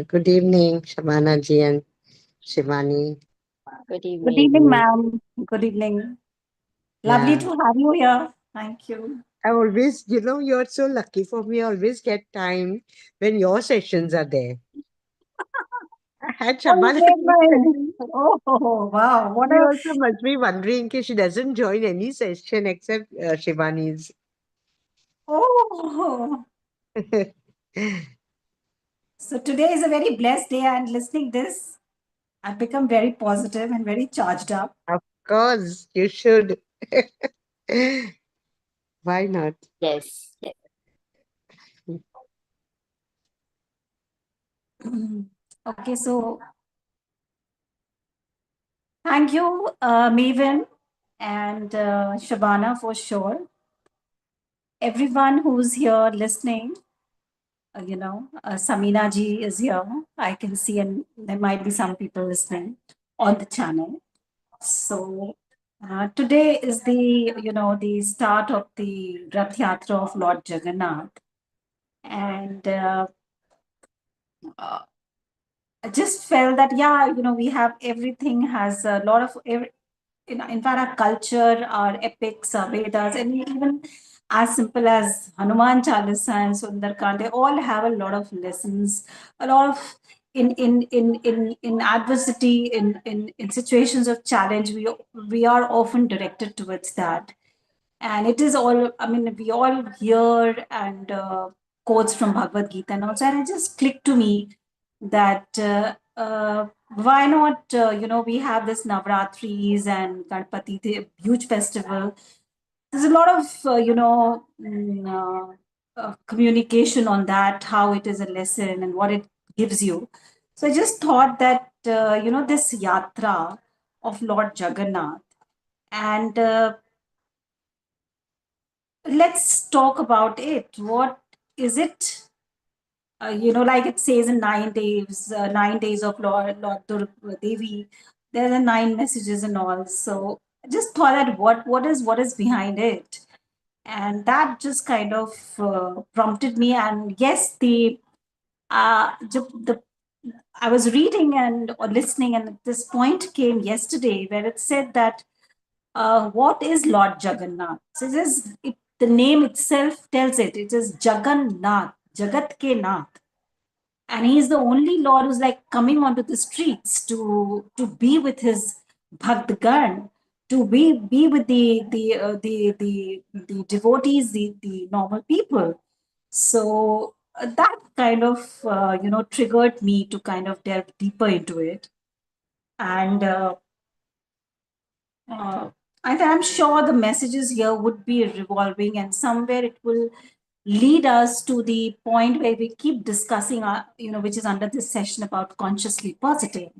Good evening, Shabana ji and Shivani. Good Good evening, evening. ma'am. Good evening. Lovely Yeah, to have you here. Thank you. I always, you're so lucky for me. I always get time when your sessions are there. I had Oh, you Shabana made keep my. telling. Oh, wow. What She a. also must be wondering she doesn't join any session except Shivani's. Oh. So today is a very blessed day, and listening this, I've become very positive and very charged up. Of course, you should. Why not? Yes, yes. Okay, so thank you, Maven and Shabana, for sure. Everyone who's here listening, Samina ji is here. I can see, and there might be some people listening on the channel. So today is the start of the Rath Yatra of Lord Jagannath, and uh, I just felt that we have everything has a lot of in fact our culture, our epics, our Vedas, and even as simple as Hanuman Chalisa and Sundarkand, they all have a lot of lessons, a lot of in adversity, in situations of challenge, we are often directed towards that. And it is all, I mean, we all hear and quotes from Bhagavad Gita and also, and it just clicked to me that why not, we have this Navratris and Ganpati, the huge festival. There's a lot of, communication on that, how it is a lesson and what it gives you. So I just thought that, this yatra of Lord Jagannath, and let's talk about it. What is it? Like it says in 9 days, 9 days of Lord Durga Devi. There are 9 messages and all. So I just thought that what is behind it, and that just kind of prompted me. And yes, the I was reading and or listening, and this point came yesterday where it said that what is Lord Jagannath? So the name itself tells it. It is Jagannath, Jagat ke Nath, and he is the only Lord who's like coming onto the streets to be with his Bhaktagण, to be with the devotees, the normal people. So that kind of triggered me to kind of delve deeper into it, and uh, and I'm sure the messages here would be revolving, and somewhere it will lead us to the point where we keep discussing, which is under this session about consciously positive.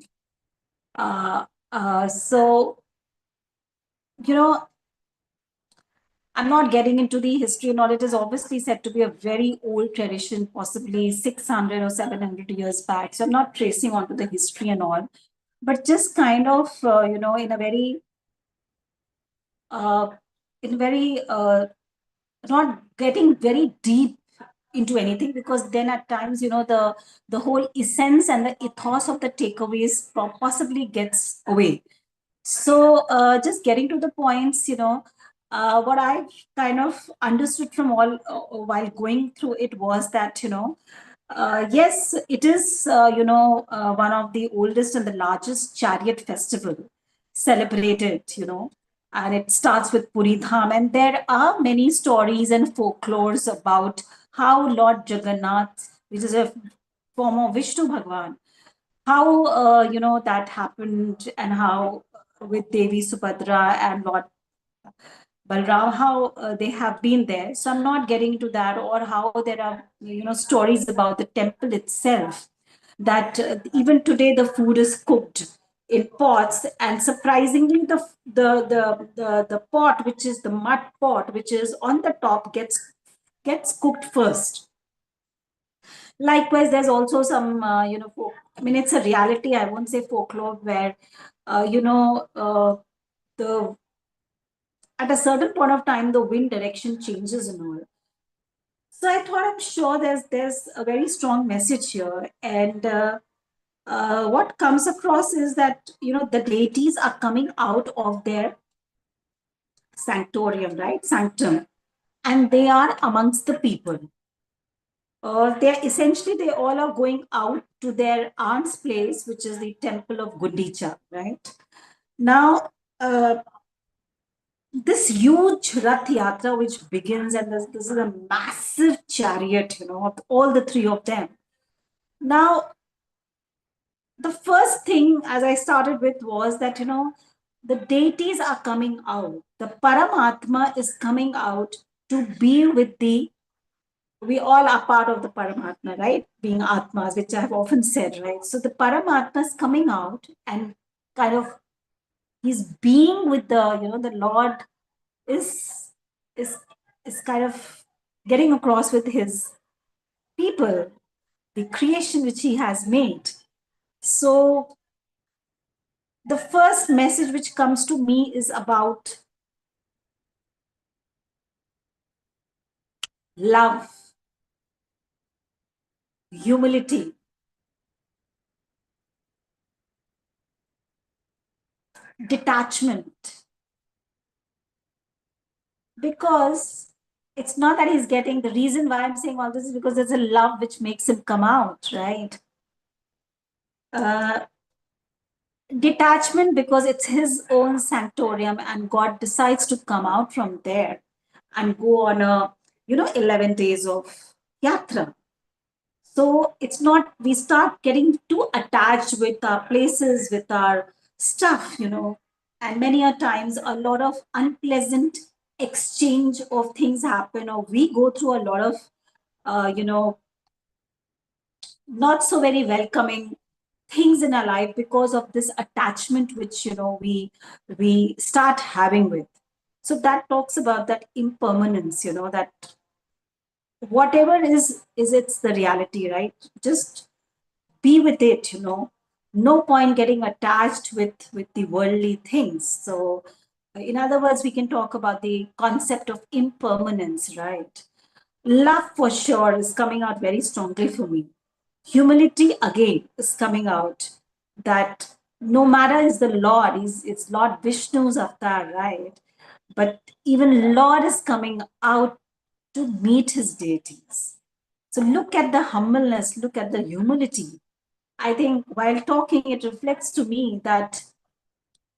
So, you know, I'm not getting into the history and all. It is obviously said to be a very old tradition, possibly 600 or 700 years back. So I'm not tracing onto the history and all, but just kind of, uh, in very not getting very deep into anything, because then at times the whole essence and the ethos of the takeaways possibly gets away. So just getting to the points, what I kind of understood from all while going through it was that yes, it is one of the oldest and the largest chariot festival celebrated, and it starts with Puri Dham. And there are many stories and folklores about how Lord Jagannath, which is a form of Vishnu Bhagwan, how that happened, and how with Devi Subhadra and Lord Balram, how they have been there. So I'm not getting into that, or how there are stories about the temple itself, that even today the food is cooked in pots, and surprisingly the pot, which is the mud pot, which is on the top, gets cooked first. Likewise, there's also some, I mean, it's a reality, I won't say folklore, where, the at a certain point of time, the wind direction changes and all. So I thought, I'm sure there's a very strong message here, and what comes across is that the deities are coming out of their sanctorium, right, sanctum, and they are amongst the people. They're essentially, they all are going out to their aunt's place, which is the temple of Gundicha, right? Now, this huge Rath Yatra, which begins, and this is a massive chariot, of all the three of them. Now, the first thing, as I started with, was that, the deities are coming out. The Paramatma is coming out to be with the, we all are part of the Paramatma, right? Being Atmas, which I have often said, right? So the Paramatma is coming out and kind of, he's being with the, the Lord is, is, is kind of getting across with his people, the creation which he has made. So the first message which comes to me is about love, humility, detachment. Because it's not that he's getting, the reason why I'm saying all this is because there's a love which makes him come out, right? Uh, Detachment because it's his own sanctorium and God decides to come out from there and go on a 11 days of yatra. So it's not, we start getting too attached with our places, with our stuff, and many a times a lot of unpleasant exchange of things happen, or we go through a lot of, not so very welcoming things in our life because of this attachment which we start having with. So that talks about that impermanence, that whatever is it's the reality, right? Just be with it, no point getting attached with the worldly things. So in other words, we can talk about the concept of impermanence, right? Love for sure is coming out very strongly for me. Humility again is coming out, that no matter is the Lord, it's Lord Vishnu's avatar, right? But even Lord is coming out to meet his deities. So look at the humbleness, look at the humility. I think while talking, it reflects to me that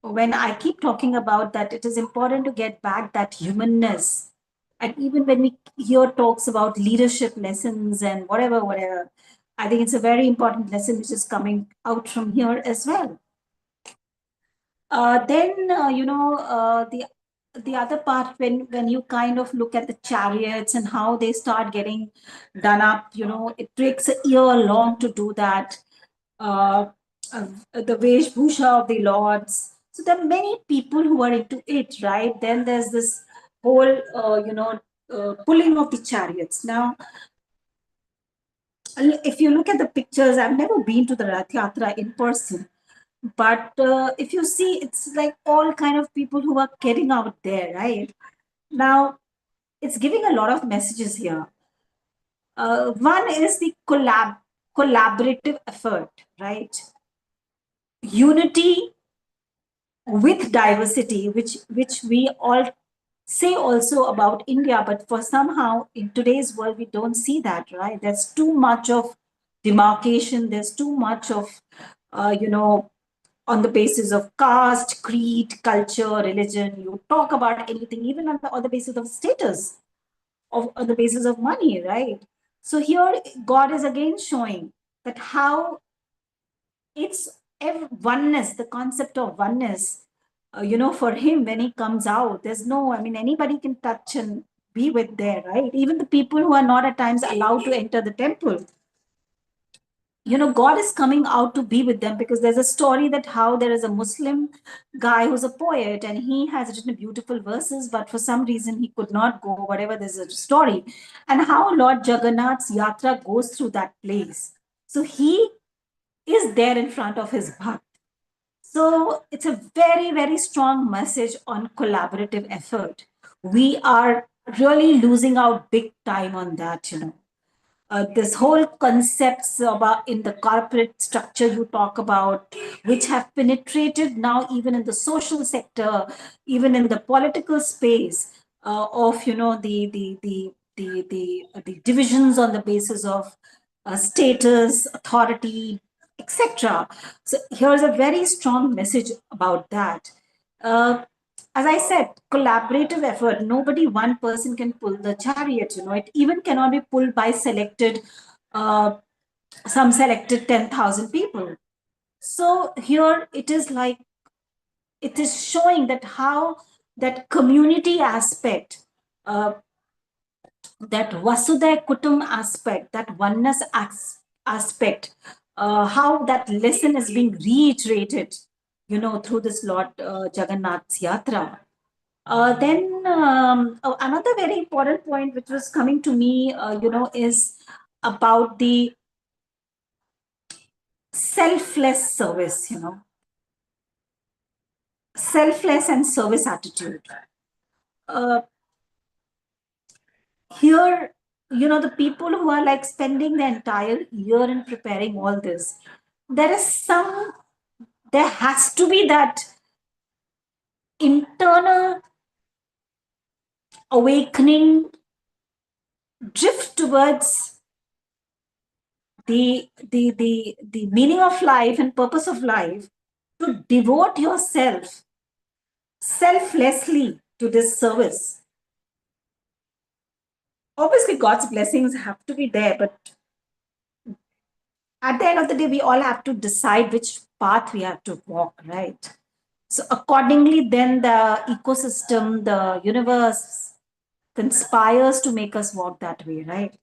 when I keep talking about that, it is important to get back that humanness. And even when we hear talks about leadership lessons and whatever, I think it's a very important lesson which is coming out from here as well. Then the other part, when you kind of look at the chariots and how they start getting done up, it takes a year long to do that. uh, the Veshbhusha of the Lords. So there are many people who are into it, right? Then there's this whole, pulling of the chariots. Now, if you look at the pictures, I've never been to the Rath Yatra in person, but if you see, it's like all kind of people who are getting out there, right? Now, it's giving a lot of messages here. One is the collaborative effort, right? Unity with diversity, which we all say also about India, but for somehow in today's world we don't see that, right? There's too much of demarcation. There's too much of, on the basis of caste, creed, culture, religion. You talk about anything, even on the basis of status, of on the basis of money, right? So here God is again showing that how it's oneness, the concept of oneness. For him, when he comes out, there's no, I mean, anybody can touch and be with there, right? Even the people who are not at times allowed to enter the temple. God is coming out to be with them, because there's a story that how there is a Muslim guy who's a poet and he has written beautiful verses, but for some reason he could not go, whatever, there's a story. And how Lord Jagannath's yatra goes through that place. So he is there in front of his bhakt. So it's a very, very strong message on collaborative effort. We are really losing out big time on that, this whole concepts about in the corporate structure you talk about, which have penetrated now even in the social sector, even in the political space, of the divisions on the basis of status, authority, etc. So here's a very strong message about that. Uh, as I said, collaborative effort. Nobody, one person can pull the chariot. It even cannot be pulled by uh, some selected 10,000 people. So here it is like, it is showing that how that community aspect, uh, that Vasudhaiva Kutum aspect, that oneness aspect, how that lesson is being reiterated, through this Lord Jagannath's Yatra. Then another very important point which was coming to me, is about the selfless service, selfless and service attitude. Uh, Here, the people who are like spending the entire year in preparing all this, there is there has to be that internal awakening, drift towards the meaning of life and purpose of life, to devote yourself selflessly to this service. Obviously, God's blessings have to be there, but at the end of the day, we all have to decide which path we have to walk, right? So, accordingly, then the ecosystem, the universe conspires to make us walk that way, right?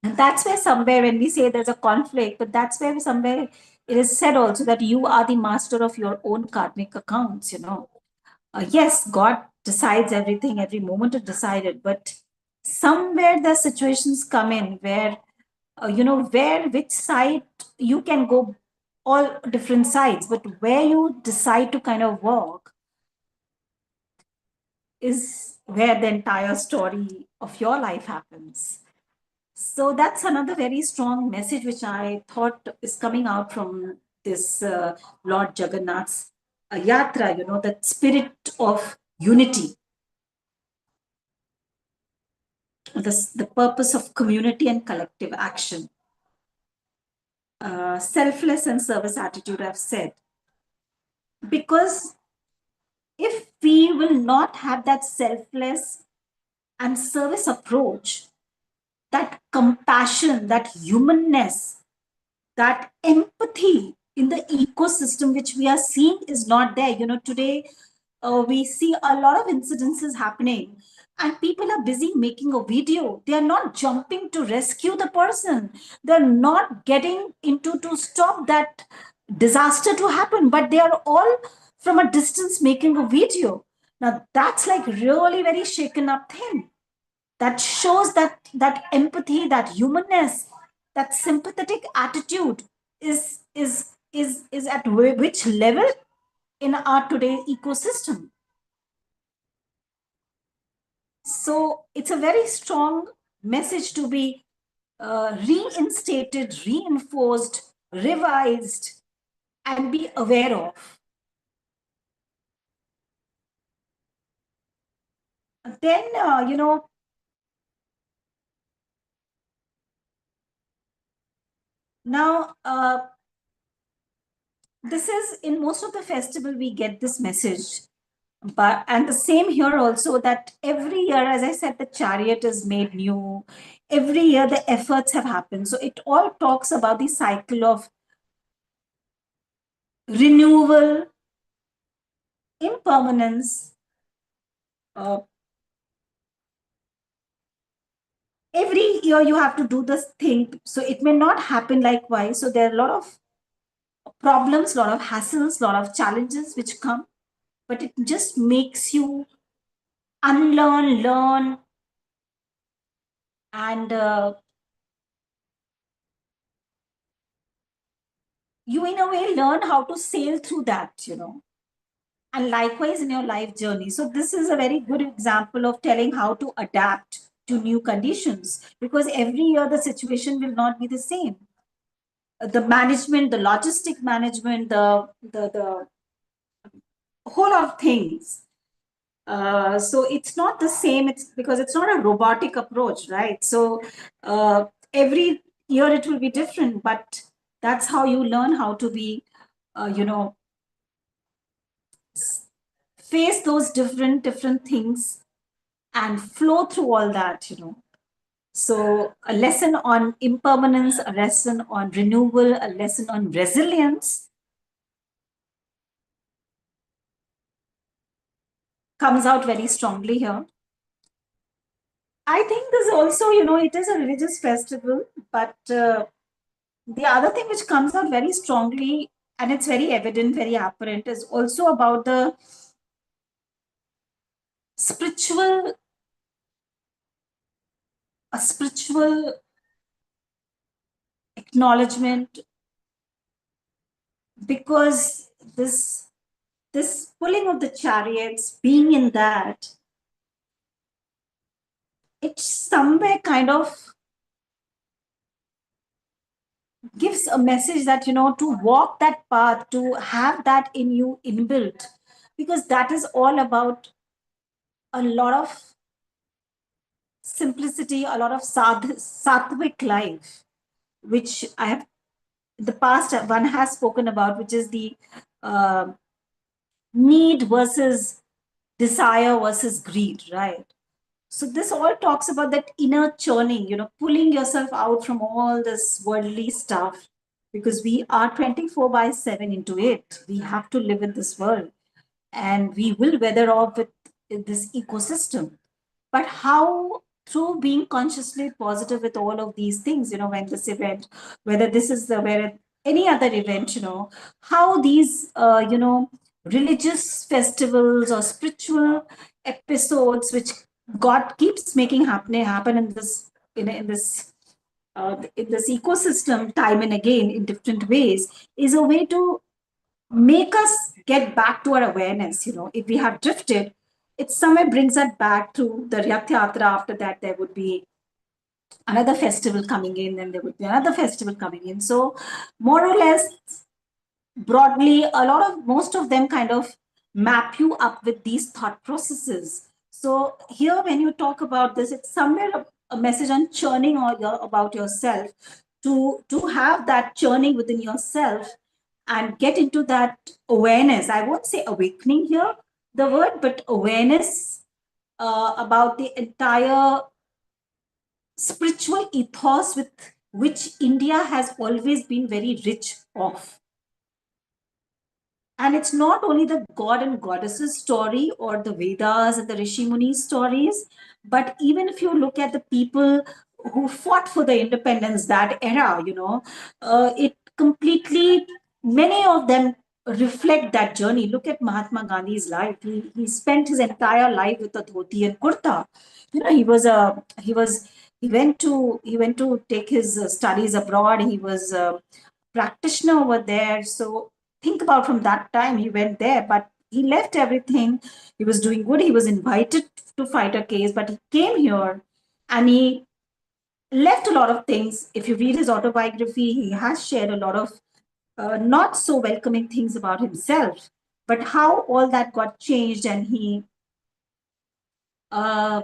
And that's where somewhere when we say there's a conflict, but that's where somewhere it is said also that you are the master of your own karmic accounts. Yes, God decides everything, every moment is decided, but somewhere the situations come in where, which side you can go, all different sides, but where you decide to kind of walk is where the entire story of your life happens. So that's another very strong message which I thought is coming out from this Lord Jagannath's Yatra, that spirit of unity, the purpose of community and collective action, selfless and service attitude, I've said. Because if we will not have that selfless and service approach, that compassion, that humanness, that empathy in the ecosystem which we are seeing is not there. Today we see a lot of incidences happening and people are busy making a video. They are not jumping to rescue the person. They're not getting into to stop that disaster to happen, but they are all from a distance making a video. Now that's like really very shaken up thing, that shows that empathy, that humanness, that sympathetic attitude is at which level in our today ecosystem. So it's a very strong message to be reinstated, reinforced, revised, and be aware of. Then now this is in most of the festival we get this message, but and the same here also, that every year, as I said, the chariot is made new. Every year the efforts have happened, so it all talks about the cycle of renewal, impermanence. Every year you have to do this thing, so it may not happen likewise. So there are a lot of problems, a lot of hassles, a lot of challenges which come, but it just makes you unlearn, learn, and you in a way learn how to sail through that. and likewise in your life journey. So this is a very good example of telling how to adapt to new conditions, because every year the situation will not be the same. The management, the logistic management, the whole of things. So it's not the same. It's because it's not a robotic approach, right? So every year it will be different, but that's how you learn how to be, you know, face those different things and flow through all that, you know. So a lesson on impermanence, a lesson on renewal, a lesson on resilience comes out very strongly here. I think there's also, you know, it is a religious festival, but the other thing which comes out very strongly, and it's very evident, very apparent, is also about the spiritual, a spiritual acknowledgement, because this pulling of the chariots, being in that, it somewhere kind of gives a message that, you know, to walk that path, to have that in you inbuilt, because that is all about a lot of simplicity, a lot of sattvic life, which I have the past one has spoken about, which is the uh, need versus desire versus greed, right? So this all talks about that inner churning, you know, pulling yourself out from all this worldly stuff, because we are 24 by 7 into it. We have to live in this world, and we will weather off with this ecosystem. But how, through being consciously positive with all of these things, you know, when this event, whether this is the where any other event, you know, how these you know, religious festivals or spiritual episodes which God keeps making happen in this in this ecosystem time and again in different ways, is a way to make us get back to our awareness. You know, if we have drifted, it somewhere brings us back to the Rath Yatra. After that, there would be another festival coming in, and there would be another festival coming in. So, more or less, broadly, a lot of most of them kind of map you up with these thought processes. So here, when you talk about this, it's somewhere a message on churning or about yourself, to have that churning within yourself and get into that awareness. I won't say awakening here, the word, but awareness about the entire spiritual ethos with which India has always been very rich of. And it's not only the god and goddesses story or the Vedas and the Rishi Muni stories, but even if you look at the people who fought for the independence, that era, you know, it completely, many of them reflect that journey. Look at Mahatma Gandhi's life. He spent his entire life with a dhoti and kurta. You know, he went to take his studies abroad. He was a practitioner over there. So think about, from that time he went there, but he left everything. He was doing good. He was invited to fight a case, but he came here and he left a lot of things. If you read his autobiography, he has shared a lot of not so welcoming things about himself, but how all that got changed, and uh,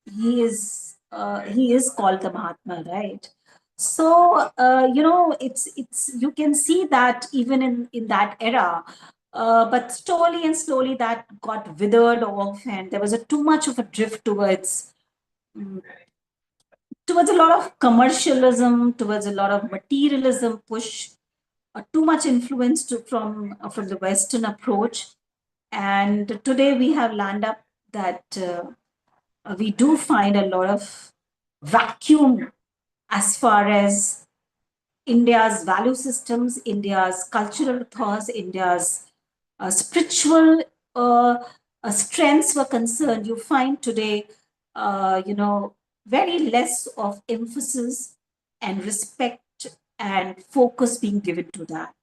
he is called the Mahatma, right? So you know, it's you can see that even in that era, but slowly that got withered off, and there was a too much of a drift mm, towards a lot of commercialism, towards a lot of materialism push, too much influence from the Western approach, and today we have landed up that we do find a lot of vacuum as far as India's value systems, India's cultural ethos, India's spiritual uh, strengths were concerned. You find today, you know, very less of emphasis and respect and focus being given to that.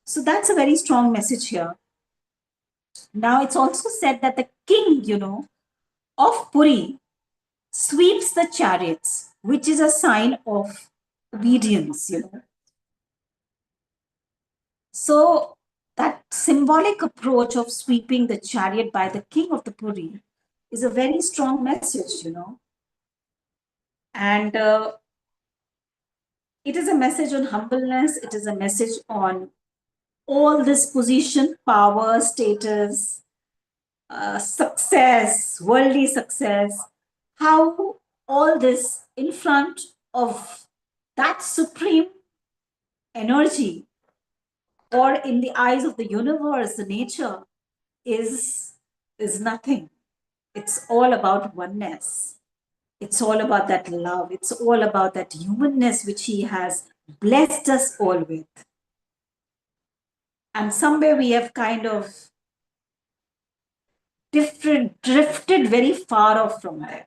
So that's a very strong message here. Now, it's also said that the king, of Puri sweeps the chariots, which is a sign of obedience. So, that symbolic approach of sweeping the chariot by the king of the Puri is a very strong message. And it is a message on humbleness, it is a message on all this position, power, status, success, worldly success, how all this in front of that supreme energy, or in the eyes of the universe, the nature is is nothing. It's all about oneness. It's all about that love. It's all about that humanness which he has blessed us all with. And somewhere we have kind of drifted very far off from there.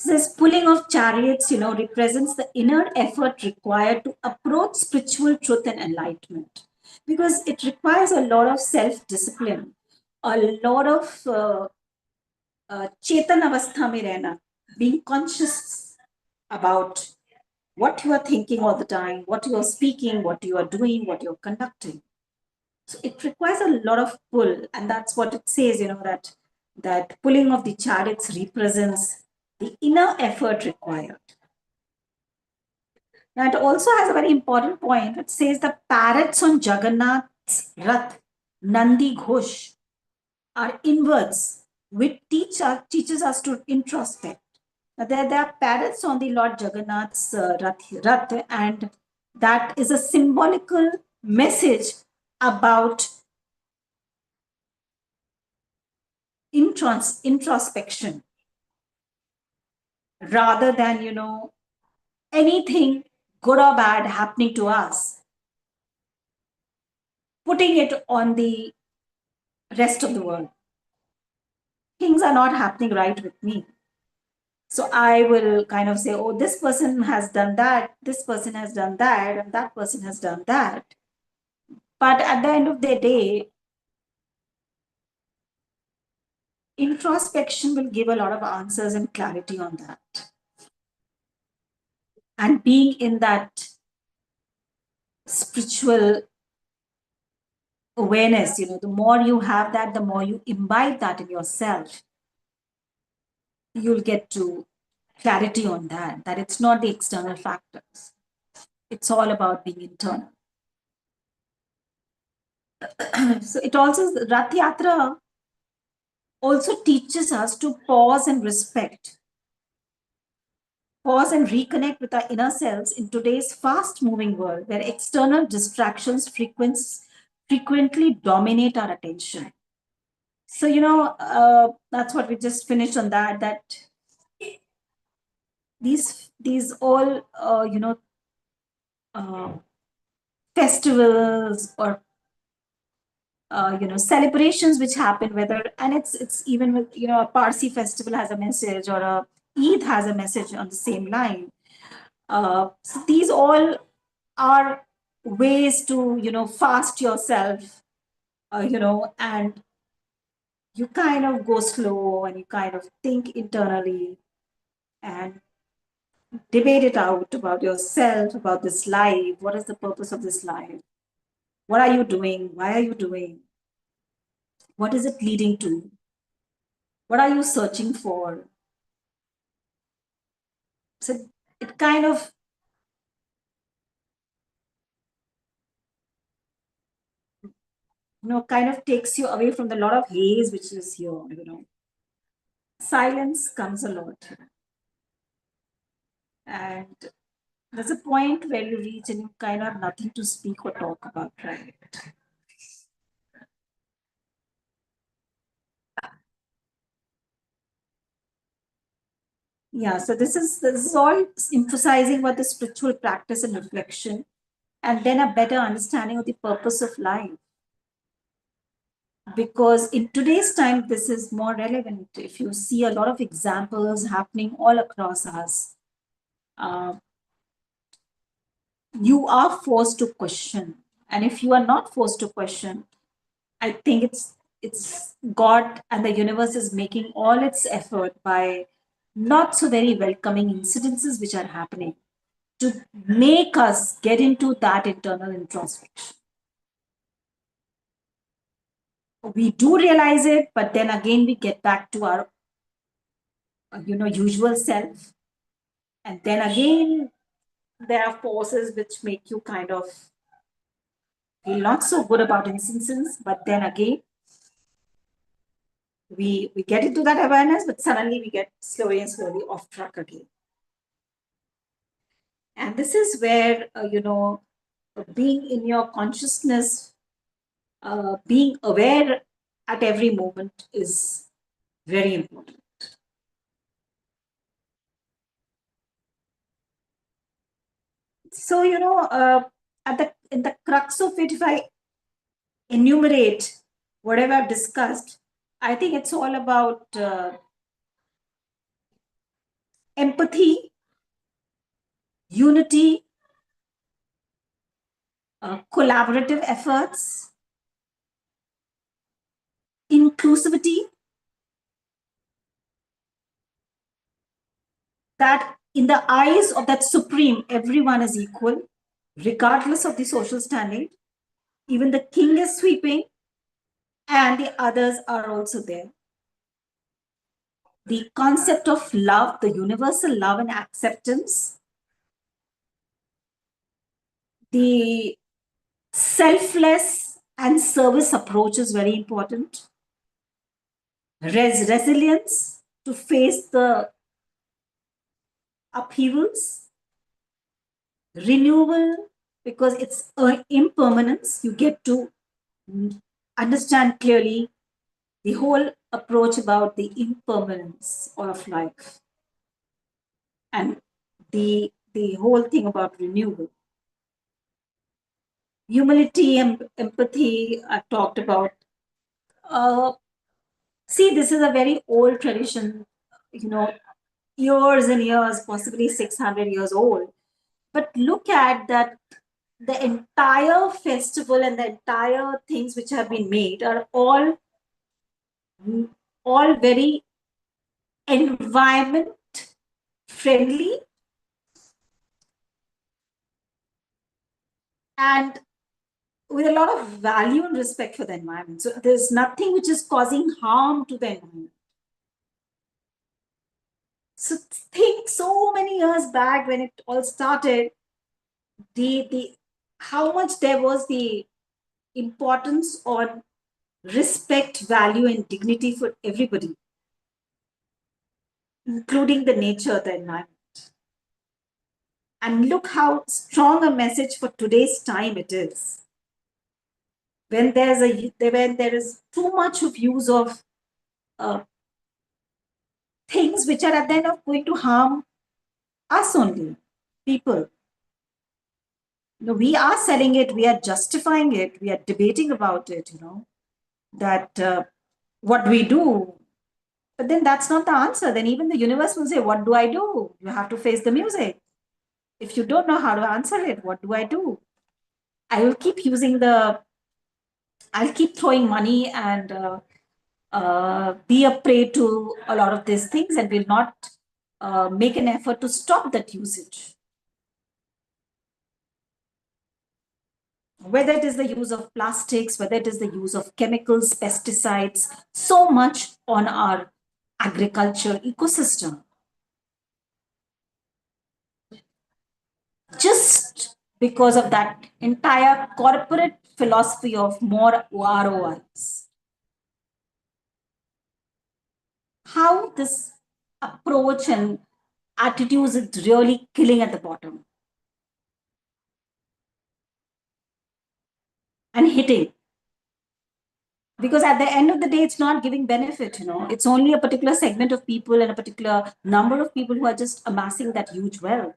This pulling of chariots, represents the inner effort required to approach spiritual truth and enlightenment. Because it requires a lot of self discipline, a lot of chetan avastha mein rehna, being conscious about what you are thinking all the time, what you are speaking, what you are doing, what you're conducting. So it requires a lot of pull, and that's what it says, that pulling of the chariots represents the inner effort required. Now, it also has a very important point. It says the parrots on Jagannath Rath, Nandi Ghosh, are inwards, which teaches us to introspect. Now, there are parrots on the Lord Jagannath's Rath, and that is a symbolical message about introspection, rather than, anything good or bad happening to us, putting it on the rest of the world. Things are not happening right with me. So I will kind of say, oh, this person has done that, this person has done that, and that person has done that. But at the end of the day, introspection will give a lot of answers and clarity on that. And being in that spiritual awareness, the more you have that, the more you imbibe that in yourself, you'll get to clarity on that it's not the external factors. It's all about being internal. So it also, Rath Yatra also teaches us to pause and reconnect with our inner selves in today's fast moving world where external distractions frequently dominate our attention. So, that's what we just finished on that these all, uh, festivals or celebrations which happen, whether, and it's even with, a Parsi festival has a message, or a Eid has a message on the same line. So these all are ways to, fast yourself, and you kind of go slow and you kind of think internally and debate it out about yourself, about this life. What is the purpose of this life? What are you doing? Why are you doing? What is it leading to? What are you searching for? So it kind of takes you away from the lot of haze which is here. Silence comes a lot. And there's a point where you reach and you kind of have nothing to speak or talk about, right? Yeah, so this is all emphasizing what the spiritual practice and reflection, and then a better understanding of the purpose of life. Because in today's time, this is more relevant. If you see a lot of examples happening all across us, uh, you are forced to question. And if you are not forced to question, I think it's God and the universe is making all its effort by not so very welcoming incidences which are happening to make us get into that internal introspection. We do realize it, but then again we get back to our usual self, and then again there are forces which make you kind of feel not so good about instances, but then again we get into that awareness, but suddenly we get slowly and slowly off track again. And this is where being in your consciousness, being aware at every moment is very important. So at the in the crux of it, if I enumerate whatever I've discussed, I think it's all about empathy, unity, collaborative efforts, inclusivity, that in the eyes of that supreme, everyone is equal, regardless of the social standing. Even the king is sweeping, and the others are also there. The concept of love, the universal love and acceptance, the selfless and service approach is very important. Resilience to face the upheavals, renewal because it's impermanence. You get to understand clearly the whole approach about the impermanence of life and the whole thing about renewal. Humility and empathy I've talked about. Uh, See, this is a very old tradition, you know, years and years, possibly 600 years old. But look at that, the entire festival and the entire things which have been made are all very environment friendly and with a lot of value and respect for the environment. So there's nothing which is causing harm to the environment. So think so many years back when it all started, the how much there was the importance on respect, value, and dignity for everybody, including the nature, the environment. And look how strong a message for today's time it is. When there is too much of use of uh, things which are at the end of going to harm us only, people. We are selling it, we are justifying it, we are debating about it, that what do we do? But then that's not the answer. Then even the universe will say, what do I do? You have to face the music. If you don't know how to answer it, what do I do? I will keep I'll keep throwing money and be a prey to a lot of these things and will not make an effort to stop that usage. Whether it is the use of plastics, whether it is the use of chemicals, pesticides, so much on our agriculture ecosystem. Just because of that entire corporate philosophy of more ROIs. How this approach and attitudes is really killing at the bottom and hitting. Because at the end of the day, it's not giving benefit, it's only a particular segment of people and a particular number of people who are just amassing that huge wealth.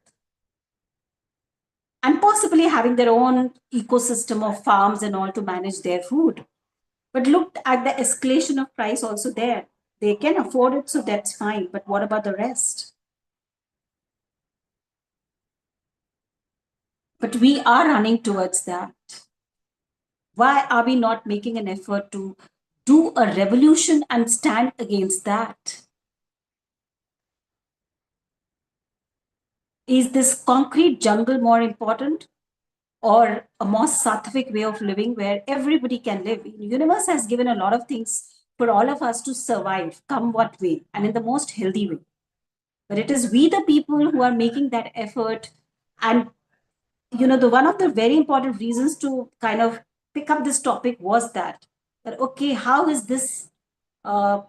And possibly having their own ecosystem of farms and all to manage their food. But look at the escalation of price also there. They can afford it, so that's fine. But what about the rest? But we are running towards that. Why are we not making an effort to do a revolution and stand against that? Is this concrete jungle more important, or a more sattvic way of living where everybody can live? The universe has given a lot of things for all of us to survive, come what way, and in the most healthy way. But it is we, the people, who are making that effort. And the one of the very important reasons to kind of pick up this topic was that okay, how is this uh,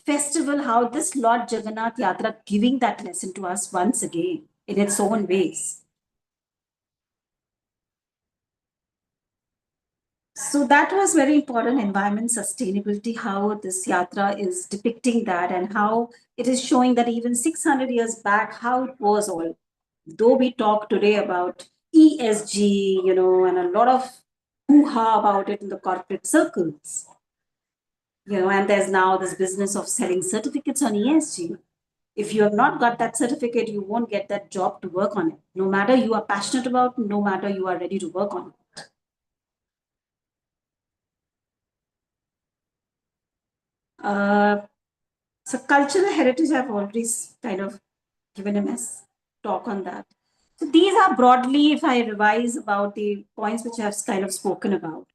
festival, how this Lord Jagannath Yatra giving that lesson to us once again in its own ways. So that was very important, environment sustainability, how this yatra is depicting that, and how it is showing that even 600 years back, how it was all. Though we talk today about ESG, and a lot of hoo-ha about it in the corporate circles, and there's now this business of selling certificates on ESG. If you have not got that certificate, you won't get that job to work on it, no matter you are passionate about, no matter you are ready to work on it. So cultural heritage, I've already kind of given a mess talk on that. So these are broadly, if I revise about the points which I've kind of spoken about.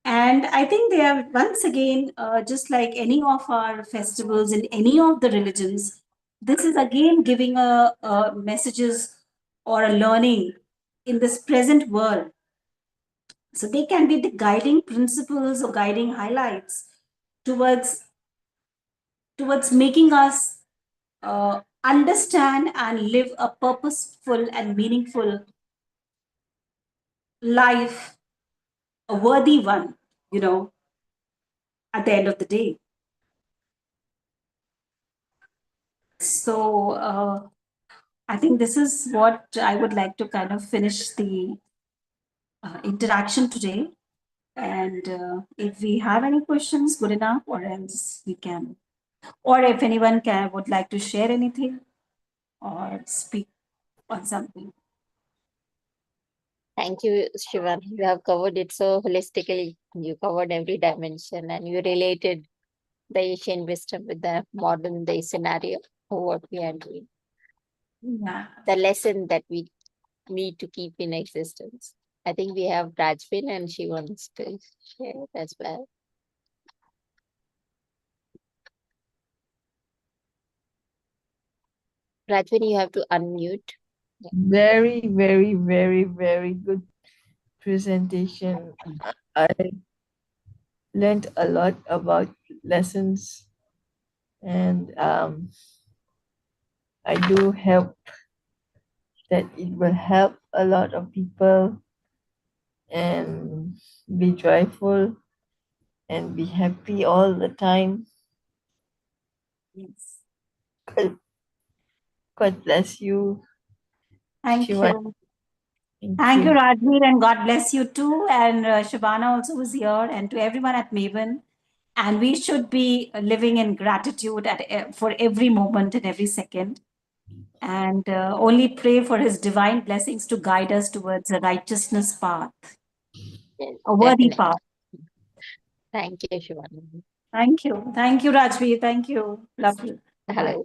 And I think they are once again, just like any of our festivals in any of the religions, this is again giving a messages or a learning in this present world. So they can be the guiding principles or guiding highlights towards making us understand and live a purposeful and meaningful life, a worthy one, you know, at the end of the day. So I think this is what I would like to kind of finish the interaction today. And if we have any questions, good enough, or else we can, or if anyone would like to share anything or speak on something. Thank you, Shivan. You have covered it so holistically. You covered every dimension and you related the Asian wisdom with the modern day scenario of what we are doing. Yeah. The lesson that we need to keep in existence. I think we have Rajvin and she wants to share as well. Rajvin, you have to unmute. Very, very, very, very good presentation. I learned a lot about lessons, and I do hope that it will help a lot of people and be joyful and be happy all the time. Yes. God bless you. Thank Shivani. you. Thank Thank you, you. Rajveer, and God bless you too. And Shivana also was here, and to everyone at Maven. And we should be living in gratitude for every moment and every second. And only pray for his divine blessings to guide us towards a righteousness path, Yes, a worthy definitely. path. Thank you, Shivan. Thank you. Thank you, Rajveer. Thank you. Love you. Bye.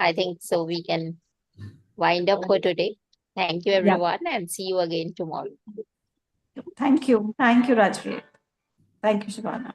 I think so we can wind up for today. Thank you, Yeah. everyone, and see you again tomorrow. Thank you. Thank you, Rajveer. Thank you, Shivana.